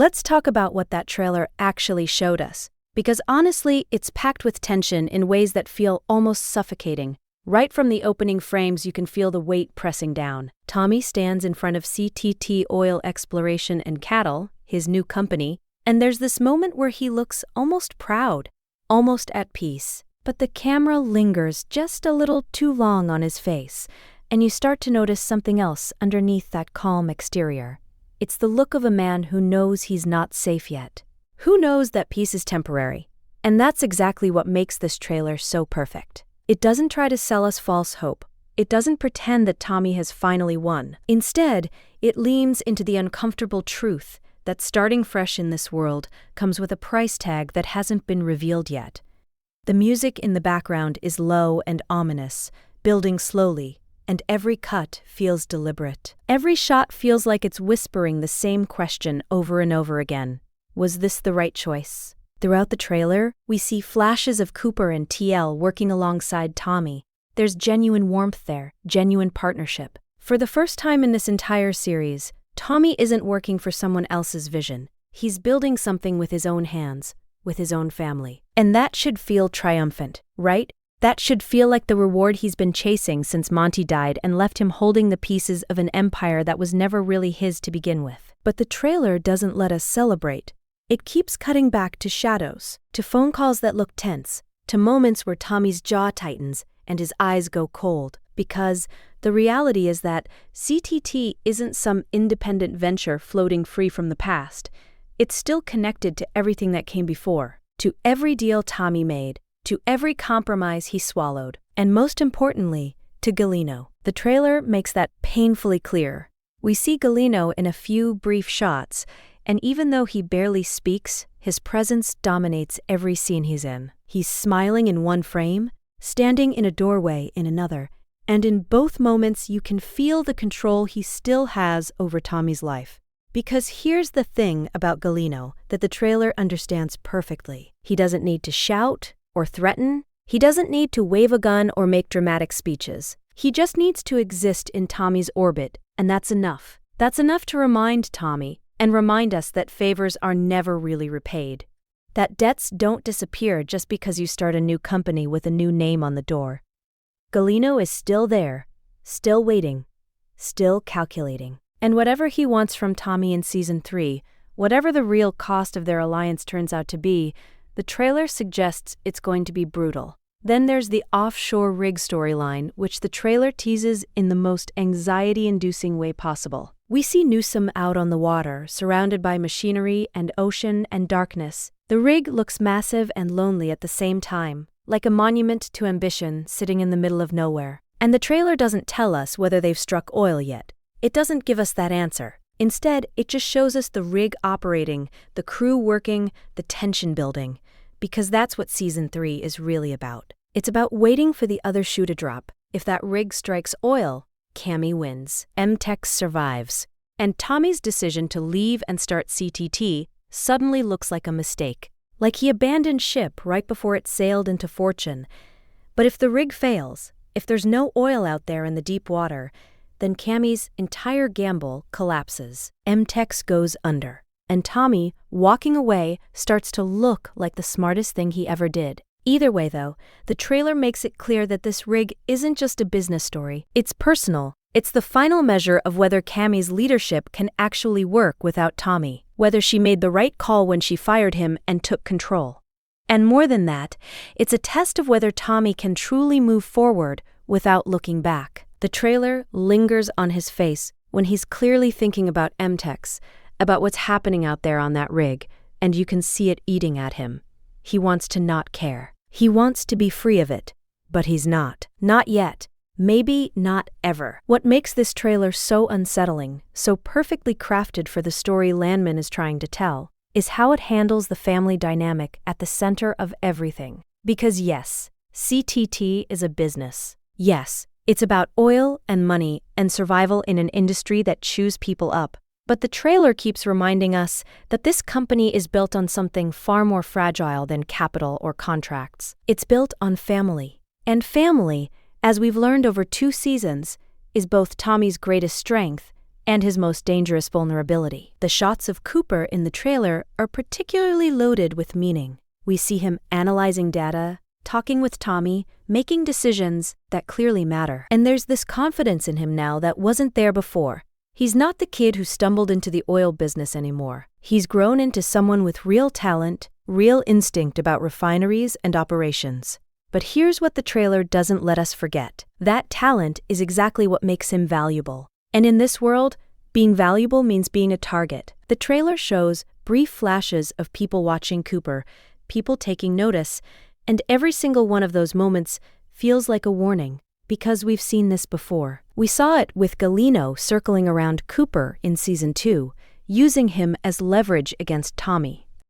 Let's talk about what that trailer actually showed us, because honestly, it's packed with tension in ways that feel almost suffocating. Right from the opening frames, you can feel the weight pressing down. Tommy stands in front of CTT Oil Exploration and Cattle, his new company, and there's this moment where he looks almost proud, almost at peace. But the camera lingers just a little too long on his face, and you start to notice something else underneath that calm exterior. It's the look of a man who knows he's not safe yet. Who knows that peace is temporary? And that's exactly what makes this trailer so perfect. It doesn't try to sell us false hope. It doesn't pretend that Tommy has finally won. Instead, it leans into the uncomfortable truth that starting fresh in this world comes with a price tag that hasn't been revealed yet. The music in the background is low and ominous, building slowly, and every cut feels deliberate. Every shot feels like it's whispering the same question over and over again. Was this the right choice? Throughout the trailer, we see flashes of Cooper and TL working alongside Tommy. There's genuine warmth there, genuine partnership. For the first time in this entire series, Tommy isn't working for someone else's vision. He's building something with his own hands, with his own family. And that should feel triumphant, right? That should feel like the reward he's been chasing since Monty died and left him holding the pieces of an empire that was never really his to begin with. But the trailer doesn't let us celebrate. It keeps cutting back to shadows, to phone calls that look tense, to moments where Tommy's jaw tightens and his eyes go cold, because the reality is that CTT isn't some independent venture floating free from the past. It's still connected to everything that came before, to every deal Tommy made, to every compromise he swallowed, and most importantly, to Galeno. The trailer makes that painfully clear. We see Galeno in a few brief shots, and even though he barely speaks, his presence dominates every scene he's in. He's smiling in one frame, standing in a doorway in another, and in both moments you can feel the control he still has over Tommy's life. Because here's the thing about Galeno that the trailer understands perfectly. He doesn't need to shout or threaten. He doesn't need to wave a gun or make dramatic speeches. He just needs to exist in Tommy's orbit, and that's enough. That's enough to remind Tommy and remind us that favors are never really repaid. That debts don't disappear just because you start a new company with a new name on the door. Galeno is still there, still waiting, still calculating. And whatever he wants from Tommy in Season 3, whatever the real cost of their alliance turns out to be, the trailer suggests it's going to be brutal. Then there's the offshore rig storyline, which the trailer teases in the most anxiety-inducing way possible. We see Newsom out on the water, surrounded by machinery and ocean and darkness. The rig looks massive and lonely at the same time, like a monument to ambition sitting in the middle of nowhere. And the trailer doesn't tell us whether they've struck oil yet. It doesn't give us that answer. Instead, it just shows us the rig operating, the crew working, the tension building, because that's what Season 3 is really about. It's about waiting for the other shoe to drop. If that rig strikes oil, Cammy wins. MTech survives. And Tommy's decision to leave and start CTT suddenly looks like a mistake. Like he abandoned ship right before it sailed into fortune. But if the rig fails, if there's no oil out there in the deep water, then Cammy's entire gamble collapses. MTech goes under. And Tommy, walking away, starts to look like the smartest thing he ever did. Either way, though, the trailer makes it clear that this rig isn't just a business story. It's personal. It's the final measure of whether Cammy's leadership can actually work without Tommy, whether she made the right call when she fired him and took control. And more than that, it's a test of whether Tommy can truly move forward without looking back. The trailer lingers on his face when he's clearly thinking about MTech, about what's happening out there on that rig, and you can see it eating at him. He wants to not care. He wants to be free of it, but he's not. Not yet. Maybe not ever. What makes this trailer so unsettling, so perfectly crafted for the story Landman is trying to tell, is how it handles the family dynamic at the center of everything. Because yes, CTT is a business. Yes, it's about oil and money and survival in an industry that chews people up. But the trailer keeps reminding us that this company is built on something far more fragile than capital or contracts. It's built on family. And family, as we've learned over 2 seasons, is both Tommy's greatest strength and his most dangerous vulnerability. The shots of Cooper in the trailer are particularly loaded with meaning. We see him analyzing data, talking with Tommy, making decisions that clearly matter. And there's this confidence in him now that wasn't there before. He's not the kid who stumbled into the oil business anymore. He's grown into someone with real talent, real instinct about refineries and operations. But here's what the trailer doesn't let us forget. That talent is exactly what makes him valuable. And in this world, being valuable means being a target. The trailer shows brief flashes of people watching Cooper, people taking notice, and every single one of those moments feels like a warning, because we've seen this before. We saw it with Galeno circling around Cooper in Season 2, using him as leverage against Tommy.